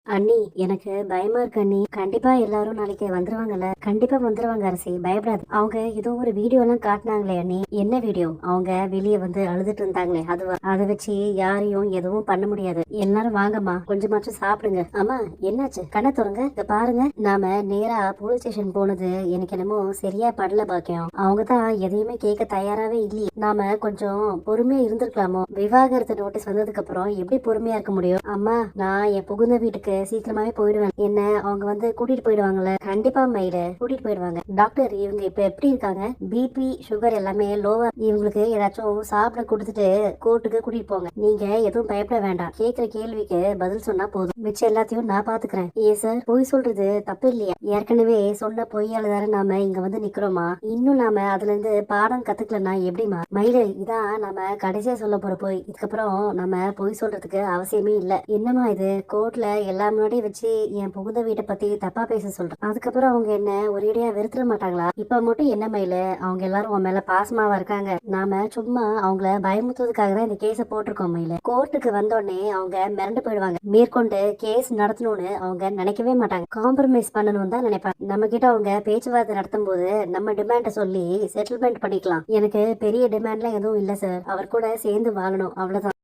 அண்ணி, எனக்கு பயமா இருக்கு அண்ணி. கண்டிப்பா எல்லாரும் நாளைக்கு வந்துருவாங்கல்ல? கண்டிப்பா வந்துருவாங்க அரசி, பயப்படாது. அவங்க ஏதோ ஒரு வீடியோ எல்லாம் காட்டினாங்களே அண்ணி. என்ன வீடியோ? அவங்க வெளியே வந்து அழுதுட்டு இருந்தாங்களே அதுவா? அதை வச்சு யாரையும் எதுவும் பண்ண முடியாது. எல்லாரும் வாங்கம்மா, கொஞ்சமாச்சும் சாப்பிடுங்க. அம்மா, என்னாச்சு? கண்ணை திறங்க. இத பாருங்க, நாம நேரா போலீஸ் ஸ்டேஷன் போனது எனக்கு என்னமோ சரியா படல பாக்கியம். அவங்க தான் எதையுமே கேட்க தயாராவே இல்லையே. நாம கொஞ்சம் பொறுமையா இருந்திருக்கலாமோ? விவாகரத்து நோட்டீஸ் வந்ததுக்கு அப்புறம் எப்படி பொறுமையா இருக்க முடியும்? அம்மா, நான் என் புகுந்த வீட்டுக்கு சீக்கிரமாவே போயிடுவேன். என்ன அவங்க வந்து கூட்டிட்டு போயிடுவாங்கல்ல? கண்டிப்பா மயில கூட்டிட்டு போயிடுவாங்க. டாக்டர், இவங்க இப்ப எப்படி இருக்காங்க? பிபி சுகர் எல்லாமே லோவா. இவங்களுக்கு ஏதாச்சும் சாப்பிட கொடுத்துட்டு கோர்ட்டுக்கு கூட்டிட்டு போங்க. நீங்க எதுவும் பயப்பட வேண்டாம். கேக்குற கேள்விக்கு பதில் சொன்னா போதும். மிச்சம் எல்லாத்தையும் நான் பாத்துக்கிறேன். ஏன் சார், பொய் சொல்றது தப்பு இல்லையா? ஏற்கனவே சொன்ன பொய்யால தானே நாம இங்க வந்து நிக்கிறோமா? இன்னும் நாம அதுல இருந்து பாடம் கத்துக்கலன்னா எப்படிமா? மயில, இதான் நாம கடைசியா சொல்ல போற பொய். இதுக்கப்புறம் நம்ம பொய் சொல்றதுக்கு அவசியமே இல்ல. என்னமா இது, கோர்ட்ல எல்லா முன்னாடியே வச்சு என் புகுந்த வீட்டை பத்தி தப்பா பேச சொல்றேன். அதுக்கப்புறம் அவங்க என்ன ஒரேடியா வெறுத்துட மாட்டாங்களா? இப்ப மட்டும் என்ன மயில, அவங்க எல்லாரும் உன் மேல பாசமாவா இருக்காங்க? நாம சும்மா அவங்கள பயமுத்துவதுக்காக தான் இந்த கேஸ போட்டிருக்கோம் மயில. கோர்ட்டுக்கு வந்தோடனே அவங்க மிரண்டு போயிடுவாங்க. மேற்கொண்டு கேஸ் நடத்தணும்னு அவங்க நினைக்கவே மாட்டாங்க. காம்ப்ரமைஸ் பண்ணணும் தான் நினைப்பாங்க. நம்ம கிட்ட அவங்க பேச்சுவார்த்தை நடத்தும் போது நம்ம டிமாண்ட சொல்லி செட்டில்மெண்ட் பண்ணிக்கலாம். எனக்கு பெரிய டிமாண்ட்லாம் எதுவும் இல்ல சார். அவர் கூட சேர்ந்து வாழணும், அவ்வளவுதான்.